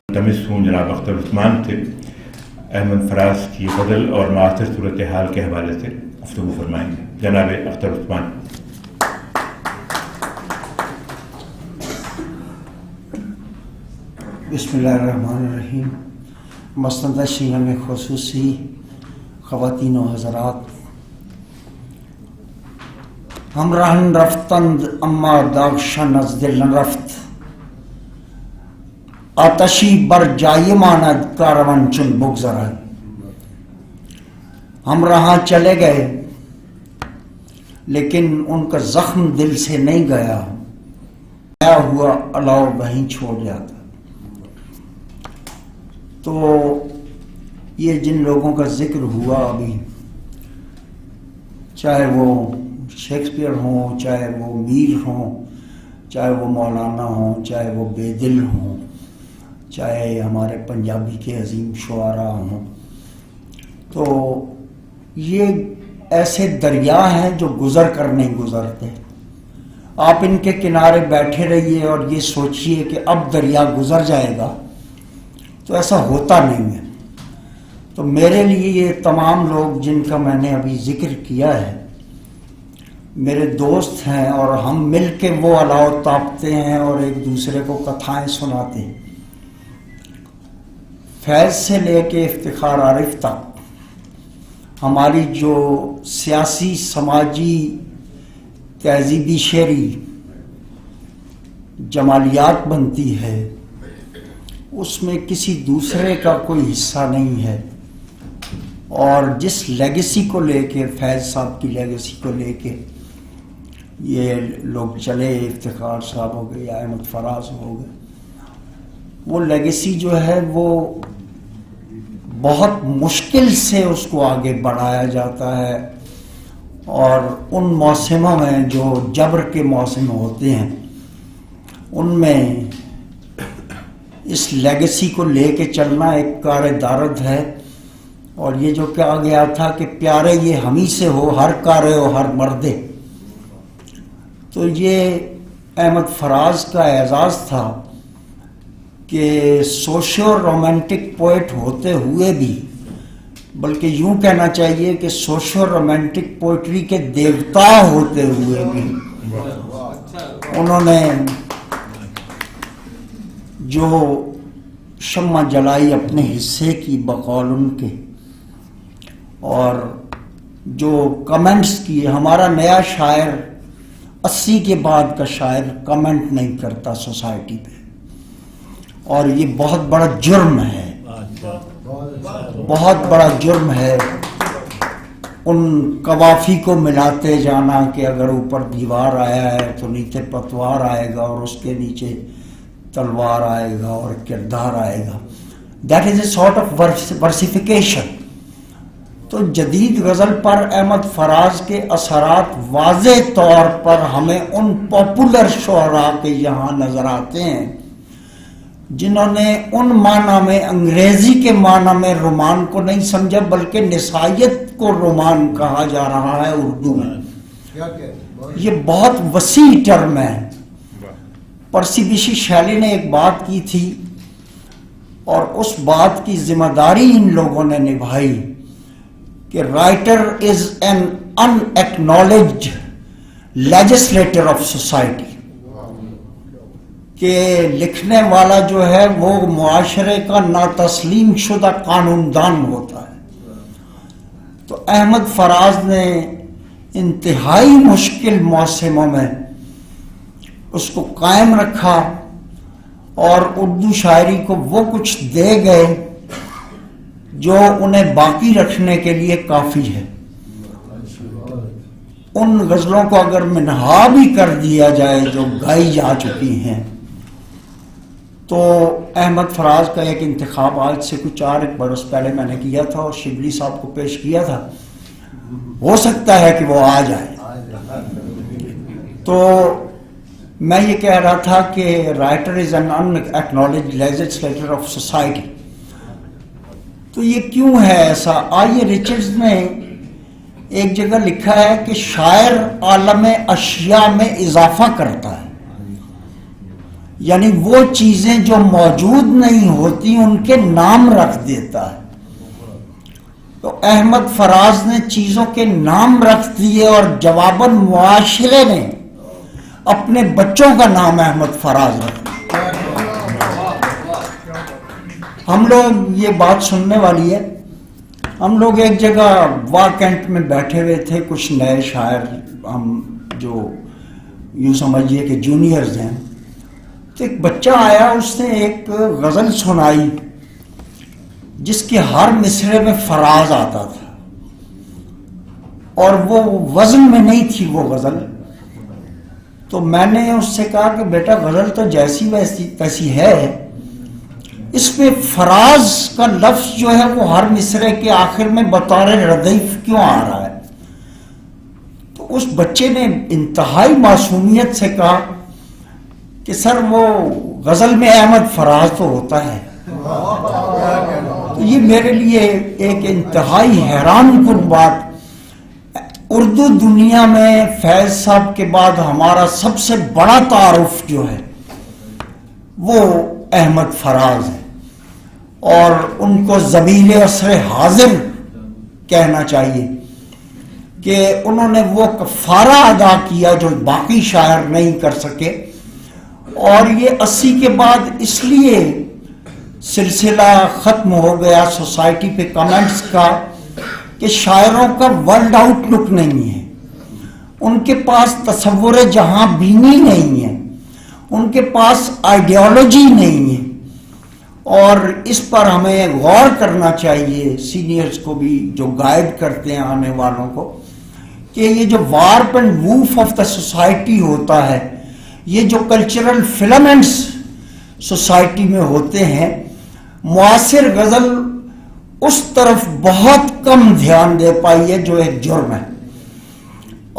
ملتمس ہوں جناب اختر عثمان سے احمد فراز کی بدل اور معاصر صورتحال کے حوالے سے گفتگو فرمائیں گے. جناب اختر عثمان. بسم اللہ الرحمن الرحیم. مسند شیعہ خصوصی خواتین و حضرات، ہم راہن رفتند اما داغشان از دل رفت، آتشی بر جائی ماند کاروان چون بگذرد. ہم رہاں چلے گئے لیکن ان کا زخم دل سے نہیں گیا، گیا ہوا الاؤ وہیں چھوڑ جاتا. تو یہ جن لوگوں کا ذکر ہوا ابھی، چاہے وہ شیکسپیئر ہوں، چاہے وہ میر ہوں، چاہے وہ مولانا ہوں، چاہے وہ بے دل ہوں، چاہے ہمارے پنجابی کے عظیم شعراء ہوں، تو یہ ایسے دریا ہیں جو گزر کر نہیں گزرتے. آپ ان کے کنارے بیٹھے رہیے اور یہ سوچئے کہ اب دریا گزر جائے گا، تو ایسا ہوتا نہیں ہے. تو میرے لیے یہ تمام لوگ جن کا میں نے ابھی ذکر کیا ہے میرے دوست ہیں، اور ہم مل کے وہ الاؤ تاپتے ہیں اور ایک دوسرے کو کتھائیں سناتے ہیں. فیض سے لے کے افتخار عارف تک ہماری جو سیاسی، سماجی، تہذیبی، شعری جمالیات بنتی ہے، اس میں کسی دوسرے کا کوئی حصہ نہیں ہے. اور جس لیگیسی کو لے کے، فیض صاحب کی لیگیسی کو لے کے یہ لوگ چلے، افتخار صاحب ہو گئے یا احمد فراز ہو گئے، وہ لیگیسی جو ہے وہ بہت مشکل سے اس کو آگے بڑھایا جاتا ہے. اور ان موسموں میں جو جبر کے موسم ہوتے ہیں ان میں اس لیگیسی کو لے کے چلنا ایک کار دارد ہے. اور یہ جو کہا گیا تھا کہ پیارے یہ ہمیں سے ہو ہر کارے ہو ہر مردے، تو یہ احمد فراز کا اعزاز تھا کہ سوشیو رومانٹک پوئٹ ہوتے ہوئے بھی، بلکہ یوں کہنا چاہیے کہ سوشیو رومانٹک پوئٹری کے دیوتا ہوتے ہوئے بھی انہوں نے جو شمع جلائی اپنے حصے کی بقول ان کے، اور جو کمنٹس کیے. ہمارا نیا شاعر 80 کے بعد کا شاعر کمنٹ نہیں کرتا سوسائٹی پہ، اور یہ بہت بڑا جرم ہے، بہت بڑا جرم ہے ان قوافی کو ملاتے جانا کہ اگر اوپر دیوار آیا ہے تو نیچے پتوار آئے گا اور اس کے نیچے تلوار آئے گا اور کردار آئے گا. That is a sort of versification. تو جدید غزل پر احمد فراز کے اثرات واضح طور پر ہمیں ان پاپولر شعراء کے یہاں نظر آتے ہیں جنہوں نے ان معنی میں، انگریزی کے معنی میں رومان کو نہیں سمجھا، بلکہ نسائیت کو رومان کہا جا رہا ہے اردو میں. یہ بہت وسیع ٹرم ہے. پرسی بیشی شیلی نے ایک بات کی تھی اور اس بات کی ذمہ داری ان لوگوں نے نبھائی کہ writer is an in acknowledged legislator of society, کہ لکھنے والا جو ہے وہ معاشرے کا ناتسلیم شدہ قانون دان ہوتا ہے. تو احمد فراز نے انتہائی مشکل موسموں میں اس کو قائم رکھا اور اردو شاعری کو وہ کچھ دے گئے جو انہیں باقی رکھنے کے لیے کافی ہے. ان غزلوں کو اگر منہا بھی کر دیا جائے جو گائی جا چکی ہیں، تو احمد فراز کا ایک انتخاب آج سے کچھ 4 برس پہلے میں نے کیا تھا اور شبلی صاحب کو پیش کیا تھا. ہو سکتا ہے کہ وہ آ جائے. تو میں یہ کہہ رہا تھا کہ writer is an in acknowledged legislator of society. تو یہ کیوں ہے ایسا؟ آئیے ریچرڈز نے ایک جگہ لکھا ہے کہ شاعر عالم اشیاء میں اضافہ کرتا ہے، یعنی وہ چیزیں جو موجود نہیں ہوتی ان کے نام رکھ دیتا ہے. تو احمد فراز نے چیزوں کے نام رکھ دیے اور جواباً معاشرے نے اپنے بچوں کا نام احمد فراز رکھا. ہم لوگ، یہ بات سننے والی ہے، ہم لوگ ایک جگہ وا کینٹ میں بیٹھے ہوئے تھے، کچھ نئے شاعر، ہم جو یوں سمجھیے کہ جونیئرز ہیں. تو ایک بچہ آیا، اس نے ایک غزل سنائی جس کے ہر مصرعے میں فراز آتا تھا، اور وہ وزن میں نہیں تھی وہ غزل. تو میں نے اس سے کہا کہ بیٹا غزل تو جیسی ویسی تیسی ہے، اس میں فراز کا لفظ جو ہے وہ ہر مصرعے کے آخر میں بطور ردیف کیوں آ رہا ہے؟ تو اس بچے نے انتہائی معصومیت سے کہا کہ سر وہ غزل میں احمد فراز تو ہوتا ہے. تو یہ میرے لیے ایک انتہائی حیران کن بات. اردو دنیا میں فیض صاحب کے بعد ہمارا سب سے بڑا تعارف جو ہے وہ احمد فراز ہے، اور ان کو ذبیح عصر حاضر کہنا چاہیے کہ انہوں نے وہ کفارہ ادا کیا جو باقی شاعر نہیں کر سکے. اور یہ 80 کے بعد اس لیے سلسلہ ختم ہو گیا سوسائٹی پہ کمنٹس کا کہ شاعروں کا ورلڈ آؤٹ لک نہیں ہے، ان کے پاس تصور جہاں بینی نہیں ہے، ان کے پاس آئیڈیالوجی نہیں ہے. اور اس پر ہمیں غور کرنا چاہیے سینئرز کو بھی جو گائیڈ کرتے ہیں آنے والوں کو، کہ یہ جو warp and woof of the society ہوتا ہے، یہ جو کلچرل فلامنٹس سوسائٹی میں ہوتے ہیں، معاصر غزل اس طرف بہت کم دھیان دے پائی ہے جو ایک جرم ہے.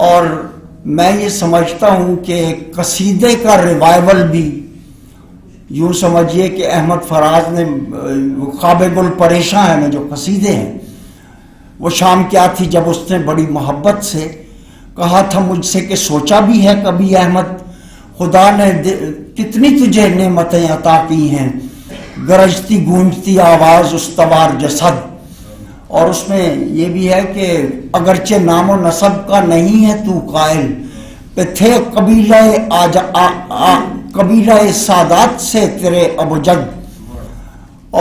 اور میں یہ سمجھتا ہوں کہ قصیدے کا ریوائول بھی یوں سمجھیے کہ احمد فراز نے خواب گل پریشاں ہے میں جو قصیدے ہیں، وہ شام کیا تھی جب اس نے بڑی محبت سے کہا تھا مجھ سے کہ سوچا بھی ہے کبھی احمد خدا نے کتنی تجھے نعمتیں عطا کی ہیں، گرجتی گونجتی آواز استوار جسد. اور اس میں یہ بھی ہے کہ اگرچہ نام و نسب کا نہیں ہے تو قائل، پہ تھے قبیلہ سادات سے تیرے ابجد،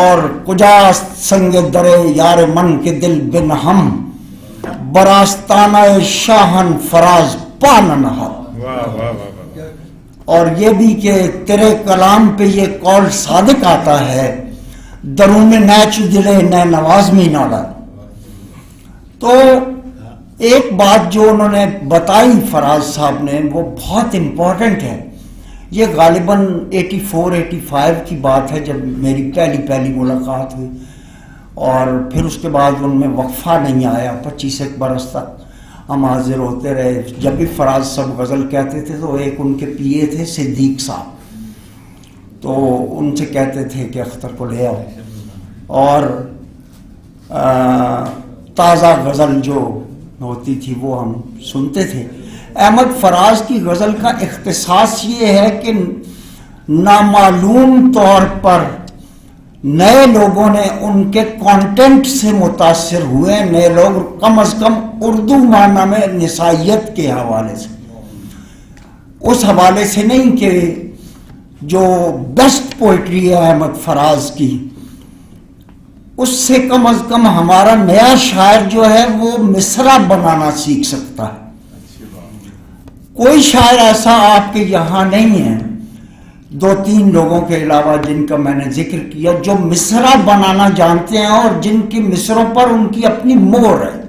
اور کجا سنگ درے یار من کے دل بن ہم، براستانہ شاہن فراز پان نہا. اور یہ بھی کہ تیرے کلام پہ یہ قول صادق آتا ہے، دروں میں نیچ دلے نئے نوازمی ناڑا. تو ایک بات جو انہوں نے بتائی فراز صاحب نے وہ بہت امپورٹنٹ ہے. یہ غالباً 84-85 کی بات ہے جب میری پہلی ملاقات ہوئی، اور پھر اس کے بعد ان میں وقفہ نہیں آیا. 25 برس تک ہم حاضر ہوتے رہے. جب بھی فراز صاحب غزل کہتے تھے تو ایک ان کے پی اے تھے صدیق صاحب، تو ان سے کہتے تھے کہ اختر کو لے آؤ، اور تازہ غزل جو ہوتی تھی وہ ہم سنتے تھے. احمد فراز کی غزل کا اختصاص یہ ہے کہ نامعلوم طور پر نئے لوگوں نے ان کے کانٹینٹ سے متاثر ہوئے، نئے لوگ کم از کم اردو معنی میں نسائیت کے حوالے سے، اس حوالے سے نہیں کہ جو بیسٹ پوئٹری ہے احمد فراز کی، اس سے کم از کم ہمارا نیا شاعر جو ہے وہ مصرع بنانا سیکھ سکتا ہے. کوئی شاعر ایسا آپ کے یہاں نہیں ہے 2-3 لوگوں کے علاوہ جن کا میں نے ذکر کیا جو مصرع بنانا جانتے ہیں اور جن کی مصروں پر ان کی اپنی مہر ہے.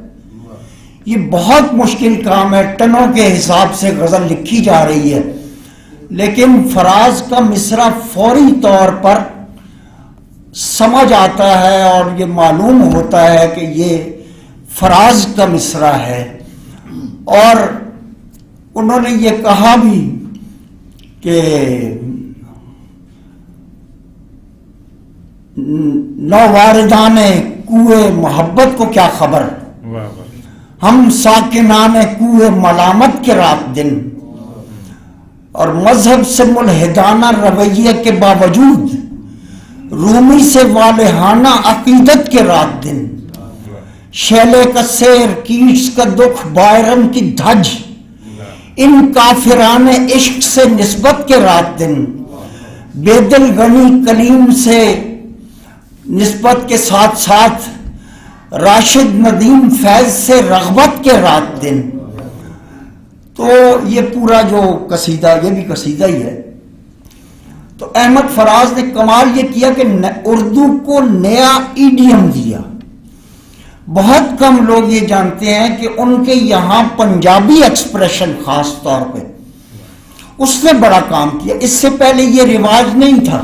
یہ بہت مشکل کام ہے، ٹنوں کے حساب سے غزل لکھی جا رہی ہے، لیکن فراز کا مصرع فوری طور پر سمجھ آتا ہے اور یہ معلوم ہوتا ہے کہ یہ فراز کا مصرع ہے. اور انہوں نے یہ کہا بھی کہ نوواردان کوئے محبت کو کیا خبر، ہم ساکنان کوہ ملامت کے رات دن، اور مذہب سے ملحدانہ رویے کے باوجود رومی سے والہانہ عقیدت کے رات دن، شیلے کا سیر، کیٹس کا دکھ، بائرن کی دھج، ان کافران عشق سے نسبت کے رات دن، بے دل غنی کلیم سے نسبت کے ساتھ ساتھ راشد ندیم فیض سے رغبت کے رات دن. تو یہ پورا جو قصیدہ، یہ بھی قصیدہ ہی ہے. تو احمد فراز نے کمال یہ کیا کہ اردو کو نیا ایڈیم دیا. بہت کم لوگ یہ جانتے ہیں کہ ان کے یہاں پنجابی ایکسپریشن خاص طور پہ اس نے بڑا کام کیا. اس سے پہلے یہ رواج نہیں تھا.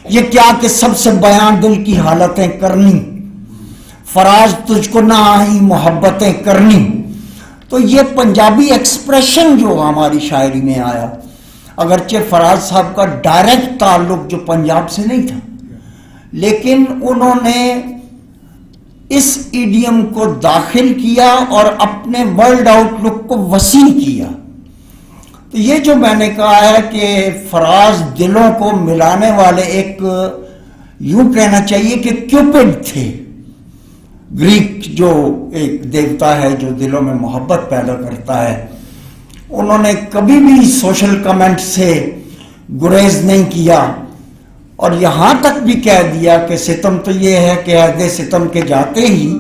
یہ کیا کہ سب سے بیان دل کی حالتیں کرنی، فراز تجھ کو نہ آئی محبتیں کرنی. تو یہ پنجابی ایکسپریشن جو ہماری شاعری میں آیا، اگرچہ فراز صاحب کا ڈائریکٹ تعلق جو پنجاب سے نہیں تھا، لیکن انہوں نے اس ایڈیم کو داخل کیا اور اپنے ورلڈ آؤٹ لک کو وسیع کیا. تو یہ جو میں نے کہا ہے کہ فراز دلوں کو ملانے والے، ایک یوں کہنا چاہیے کہ کیوپڈ تھے. گریک جو ایک دیوتا ہے جو دلوں میں محبت پیدا کرتا ہے، انہوں نے کبھی بھی سوشل کمنٹ سے گریز نہیں کیا، اور یہاں تک بھی کہہ دیا کہ ستم تو یہ ہے کہ عہد ستم کے جاتے ہی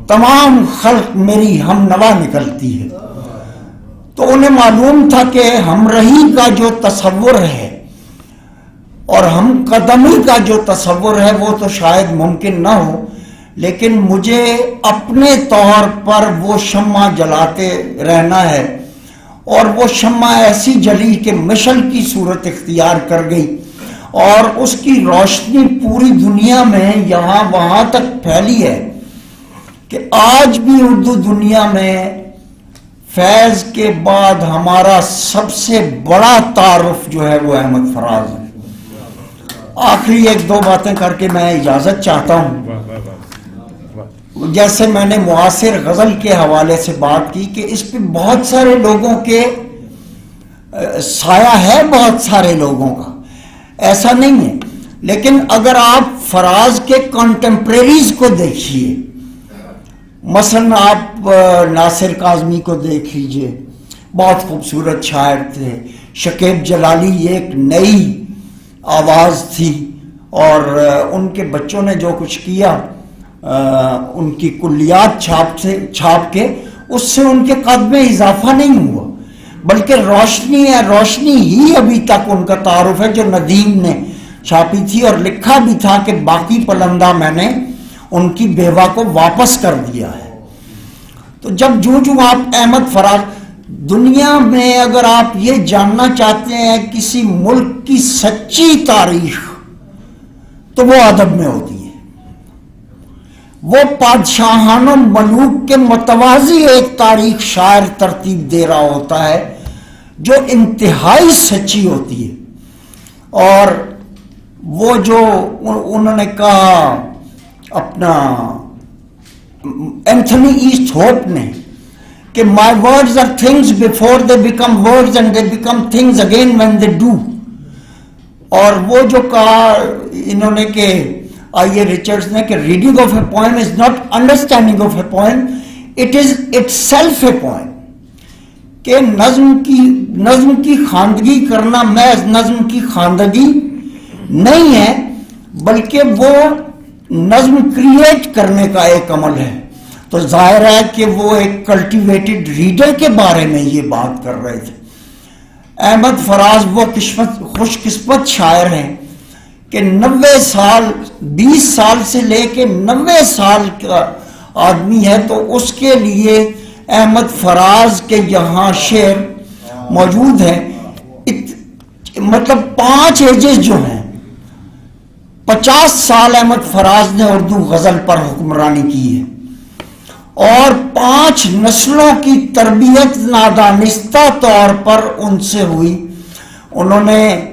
تمام خلق میری ہم نوا نکلتی ہے. تو انہیں معلوم تھا کہ ہم رہی کا جو تصور ہے اور ہم قدمی کا جو تصور ہے وہ تو شاید ممکن نہ ہو، لیکن مجھے اپنے طور پر وہ شمع جلاتے رہنا ہے. اور وہ شمع ایسی جلی کہ مشل کی صورت اختیار کر گئی، اور اس کی روشنی پوری دنیا میں یہاں وہاں تک پھیلی ہے کہ آج بھی اردو دنیا میں فیض کے بعد ہمارا سب سے بڑا تعارف جو ہے وہ احمد فراز ہے. آخری ایک دو باتیں کر کے میں اجازت چاہتا ہوں. جیسے میں نے معاصر غزل کے حوالے سے بات کی کہ اس پہ بہت سارے لوگوں کے سایہ ہے، بہت سارے لوگوں کا، ایسا نہیں ہے. لیکن اگر آپ فراز کے کنٹمپریریز کو دیکھیے، مثلا آپ ناصر کاظمی کو دیکھ لیجئے، بہت خوبصورت شاعر تھے. شکیب جلالی ایک نئی آواز تھی، اور ان کے بچوں نے جو کچھ کیا، ان کی کلیات چھاپ کے اس سے ان کے قد میں اضافہ نہیں ہوا، بلکہ روشنی ہے. روشنی ہی ابھی تک ان کا تعارف ہے جو ندیم نے چھاپی تھی، اور لکھا بھی تھا کہ باقی پلندہ میں نے ان کی بیوہ کو واپس کر دیا ہے. تو جب جو آپ احمد فراز، دنیا میں اگر آپ یہ جاننا چاہتے ہیں کسی ملک کی سچی تاریخ تو وہ ادب میں ہوتی ہے. وہ بادشاہان و ملوک کے متوازی ایک تاریخ شاعر ترتیب دے رہا ہوتا ہے جو انتہائی سچی ہوتی ہے. اور وہ جو انہوں نے کہا اپنا اینتھنی ایسٹ ہوپ نے کہ my words are things before they become words and they become things again when they do. اور وہ جو کہا انہوں نے کہ آئیے ریچرڈز نے کہ reading of a poem is not understanding of a poem, it is it self a poem. کہ نظم کی خواندگی کرنا محض نظم کی خواندگی نہیں ہے، بلکہ وہ نظم کریٹ کرنے کا ایک عمل ہے. تو ظاہر ہے کہ وہ ایک کلٹیویٹڈ ریڈر کے بارے میں یہ بات کر رہے تھے. احمد فراز وہ خوش قسمت شاعر ہیں کہ 90 سال 20 سال سے لے کے 90 سال کا آدمی ہے، تو اس کے لیے احمد فراز کے یہاں شعر موجود ہیں. مطلب 5 ایجز جو ہیں، 50 سال احمد فراز نے اردو غزل پر حکمرانی کی ہے، اور 5 نسلوں کی تربیت نادانستہ طور پر ان سے ہوئی. انہوں نے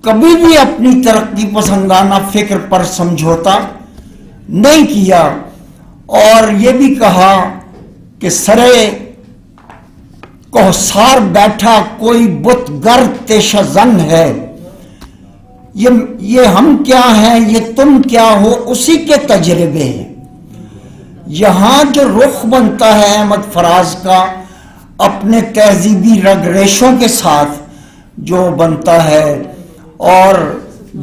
کبھی بھی اپنی ترقی پسندانہ فکر پر سمجھوتا نہیں کیا، اور یہ بھی کہا کہ سرے کوثر بیٹھا کوئی بت گر تیشہ زن ہے، یہ ہم کیا ہیں یہ تم کیا ہو اسی کے تجربے ہیں۔ یہاں جو رخ بنتا ہے احمد فراز کا اپنے تہذیبی رگ ریشوں کے ساتھ جو بنتا ہے، اور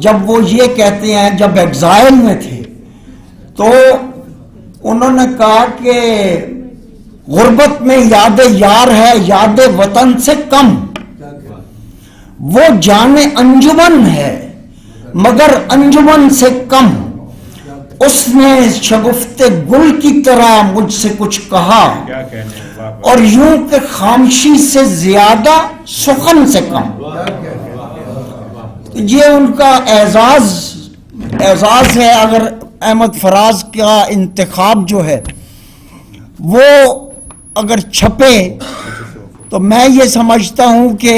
جب وہ یہ کہتے ہیں جب ایگزائل میں تھے تو انہوں نے کہا کہ غربت میں یاد یار ہے یاد وطن سے کم، وہ جان انجمن ہے مگر انجمن سے کم، اس نے شگفت گل کی طرح مجھ سے کچھ کہا اور یوں کہ خاموشی سے زیادہ سخن سے کم۔ یہ ان کا اعزاز ہے۔ اگر احمد فراز کا انتخاب جو ہے وہ اگر چھپے تو میں یہ سمجھتا ہوں کہ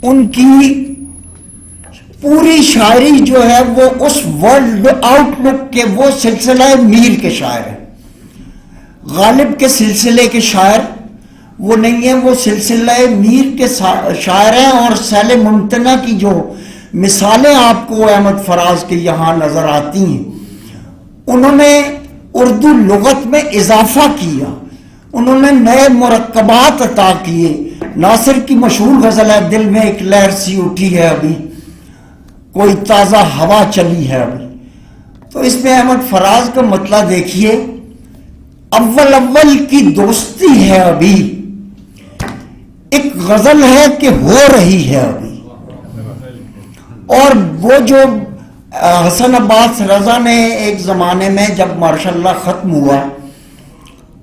ان کی پوری شاعری جو ہے وہ اس ورلڈ آؤٹ لک کے وہ سلسلہ میر کے شاعر ہیں، غالب کے سلسلے کے شاعر وہ نہیں ہیں، وہ سلسلہ میر کے شاعر ہیں۔ اور سیل ممتنع کی جو مثالیں آپ کو احمد فراز کے یہاں نظر آتی ہیں، انہوں نے اردو لغت میں اضافہ کیا، انہوں نے نئے مرکبات عطا کیے۔ ناصر کی مشہور غزل ہے دل میں ایک لہر سی اٹھی ہے ابھی، کوئی تازہ ہوا چلی ہے ابھی، تو اس میں احمد فراز کا مطلب دیکھیے، اول کی دوستی ہے ابھی، ایک غزل ہے کہ ہو رہی ہے ابھی۔ اور وہ جو حسن عباس رضا نے ایک زمانے میں جب ماشاء اللہ ختم ہوا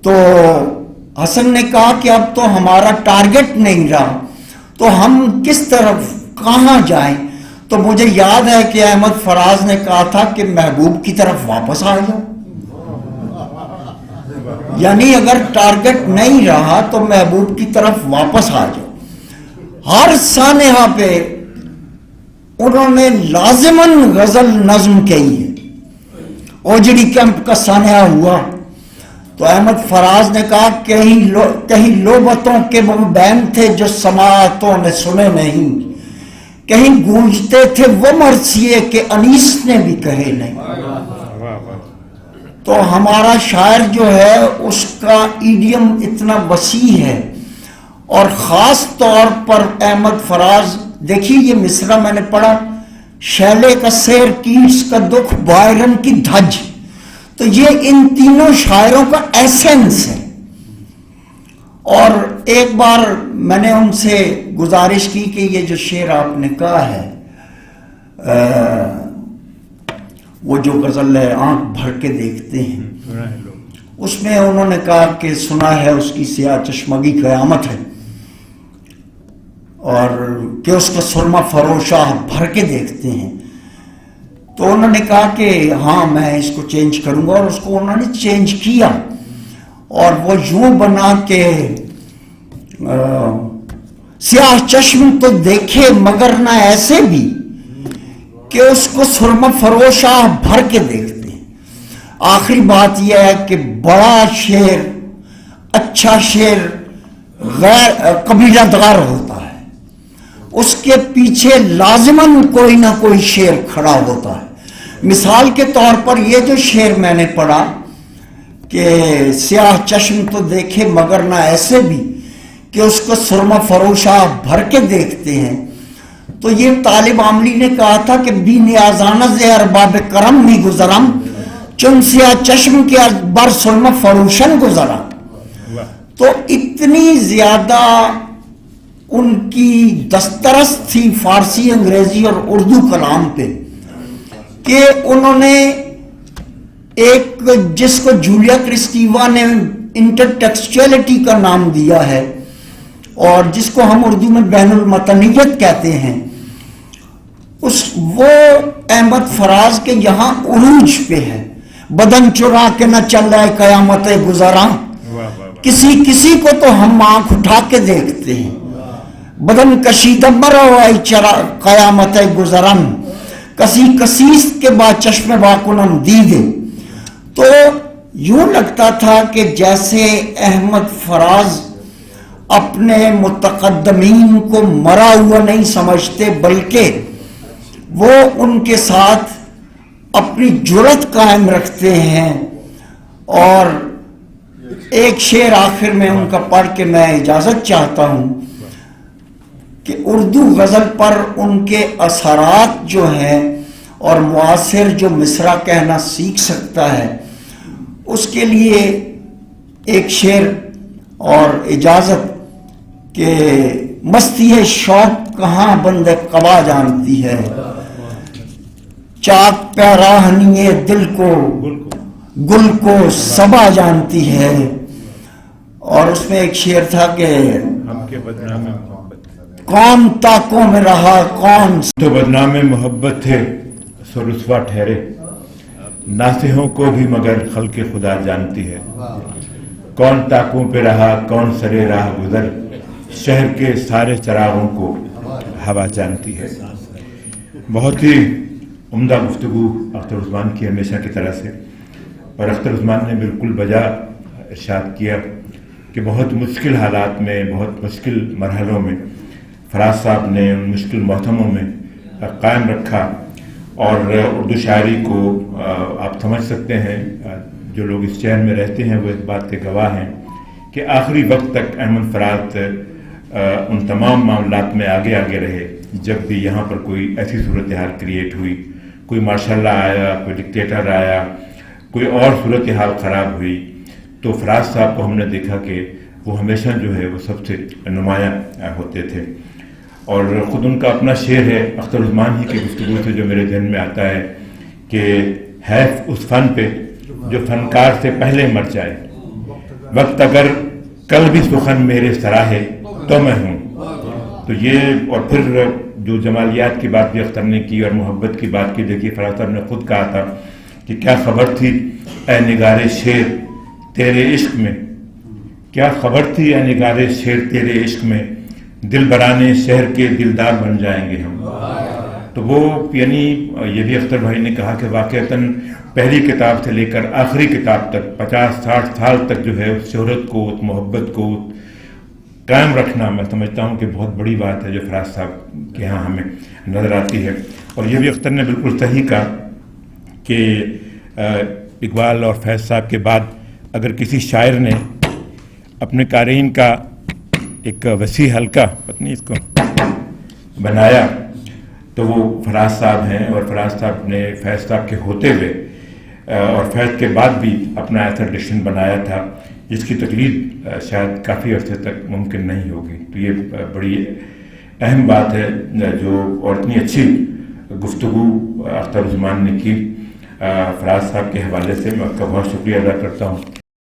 تو حسن نے کہا کہ اب تو ہمارا ٹارگٹ نہیں رہا تو ہم کس طرف کہاں جائیں، تو مجھے یاد ہے کہ احمد فراز نے کہا تھا کہ محبوب کی طرف واپس آ جاؤ، یعنی اگر ٹارگٹ نہیں رہا تو محبوب کی طرف واپس آ جاؤ۔ ہر سانحہ پہ انہوں نے لازماً غزل نظم کہی ہے۔ اوجڑی کیمپ کا سانحہ ہوا تو احمد فراز نے کہا کہیں لوبتوں کے مبین تھے جو سماعتوں نے سنے نہیں، کہیں گونجتے تھے وہ مرثیے کہ انیس نے بھی کہے نہیں۔ تو ہمارا شاعر جو ہے اس کا ایڈیم اتنا وسیع ہے، اور خاص طور پر احمد فراز دیکھیے یہ مصرع میں نے پڑھا، شیلے کا سیر کیٹس کا دکھ بائرن کی دھج، تو یہ ان تینوں شاعروں کا ایسنس ہے۔ اور ایک بار میں نے ان سے گزارش کی کہ یہ جو شعر آپ نے کہا ہے وہ جو غزل ہے آنکھ بھر کے دیکھتے ہیں، اس میں انہوں نے کہا کہ سنا ہے اس کی سیاہ چشمگی قیامت ہے، اور کہ اس کا سرما فروشہ بھر کے دیکھتے ہیں، تو انہوں نے کہا کہ ہاں میں اس کو چینج کروں گا، اور اس کو انہوں نے چینج کیا، اور وہ یوں بنا کہ سیاہ چشم تو دیکھے مگر نہ ایسے بھی کہ اس کو سرما فروشہ بھر کے دیکھتے ہیں۔ آخری بات یہ ہے کہ بڑا شعر، اچھا شعر غیر قبیلہ دار ہوتا ہے، اس کے پیچھے لازماً کوئی نہ کوئی شعر کھڑا ہوتا ہے۔ مثال کے طور پر یہ جو شعر میں نے پڑھا کہ سیاہ چشم تو دیکھے مگر نہ ایسے بھی کہ اس کو سرما فروشہ بھر کے دیکھتے ہیں، تو یہ طالب عاملی نے کہا تھا کہ بی نیازانہ زے ارباب کرم می گزرم چن سیاہ چشم کے بر سرما فروشن گزرم۔ تو اتنی زیادہ ان کی دسترس تھی فارسی، انگریزی اور اردو کلام پہ کہ انہوں نے ایک جس کو جولیا کرسٹیوا نے انٹر ٹیکسچولیٹی کا نام دیا ہے اور جس کو ہم اردو میں بین المتنیت کہتے ہیں، وہ احمد فراز کے یہاں عروج پہ ہے۔ بدن چرا کے نہ چل رہا ہے قیامت گزراں، کسی کو تو ہم آنکھ اٹھا کے دیکھتے ہیں، بدن کشیدہ مرا ہوا چرا قیامت گزرن کسی کسیس کے بعد چشم واکنم دیدے۔ تو یوں لگتا تھا کہ جیسے احمد فراز اپنے متقدمین کو مرا ہوا نہیں سمجھتے، بلکہ وہ ان کے ساتھ اپنی جرت قائم رکھتے ہیں. اور ایک شعر آخر میں ان کا پڑھ کے میں اجازت چاہتا ہوں کہ اردو غزل پر ان کے اثرات جو ہیں اور معاصر جو مصرع کہنا سیکھ سکتا ہے اس کے لیے ایک شعر اور اجازت کہ مستی شوق کہاں بند قبا جانتی ہے، چاک پیراہنی دل کو گل کو صبا جانتی ہے. اور اس میں ایک شعر تھا کہ ہم کے بدنام محبت، کون طاقوں میں رہا کون تو بدنام محبت تھے سو رسوا ٹھہرے، ناصحوں کو بھی مگر خلق خدا جانتی ہے. کون طاقوں پہ رہا کون سرے راہ گزر، شہر کے سارے چراغوں کو ہوا جانتی ہے. بہت ہی عمدہ گفتگو اختر عثمان کی ہمیشہ کی طرح سے، اور اختر عثمان نے بالکل بجا ارشاد کیا کہ بہت مشکل حالات میں، بہت مشکل مرحلوں میں فراز صاحب نے ان مشکل محکموں میں قائم رکھا. اور اردو شاعری کو آپ سمجھ سکتے ہیں، جو لوگ اس شہر میں رہتے ہیں وہ اس بات کے گواہ ہیں کہ آخری وقت تک احمد فراز ان تمام معاملات میں آگے رہے. جب بھی یہاں پر کوئی ایسی صورتحال کریٹ ہوئی، کوئی ماشاء اللہ آیا، کوئی ڈکٹیٹر آیا، کوئی اور صورتحال خراب ہوئی، تو فراز صاحب کو ہم نے دیکھا کہ وہ ہمیشہ جو ہے وہ سب سے نمایاں ہوتے تھے. اور خود ان کا اپنا شعر ہے اختر عثمان ہی کی گفتگو سے جو میرے ذہن میں آتا ہے کہ حیف اس فن پہ جو فنکار سے پہلے مر جائے، وقت اگر کل بھی سخن میرے سراہے تو میں ہوں. تو یہ، اور پھر جو جمالیات کی بات بھی اختر نے کی اور محبت کی بات کی، دیکھیے فراز صاحب نے خود کہا تھا کہ کیا خبر تھی اے نگار شعر تیرے عشق میں، کیا خبر تھی اے نگار شعر تیرے عشق میں، دل برانے شہر کے دلدار بن جائیں گے ہم. تو وہ یعنی یہ بھی اختر بھائی نے کہا کہ واقعتاً پہلی کتاب سے لے کر آخری کتاب تک 50-60 سال تک جو ہے اس شہرت کو، اس محبت کو قائم رکھنا، میں سمجھتا ہوں کہ بہت بڑی بات ہے جو فراز صاحب کے ہاں ہمیں نظر آتی ہے. اور یہ بھی اختر نے بالکل صحیح کہا کہ اقبال اور فیض صاحب کے بعد اگر کسی شاعر نے اپنے قارئین کا ایک وسیع حلقہ پتنی اس کو بنایا تو وہ فراز صاحب ہیں. اور فراز صاحب نے فیض صاحب کے ہوتے ہوئے اور فیض کے بعد بھی اپنا ایسا ڈکشن بنایا تھا جس کی تقلید شاید کافی عرصے تک ممکن نہیں ہوگی. تو یہ بڑی اہم بات ہے جو، اور اتنی اچھی گفتگو اختر عثمان نے کی. فراز صاحب کے حوالے سے میں آپ کا بہت شکریہ ادا کرتا ہوں.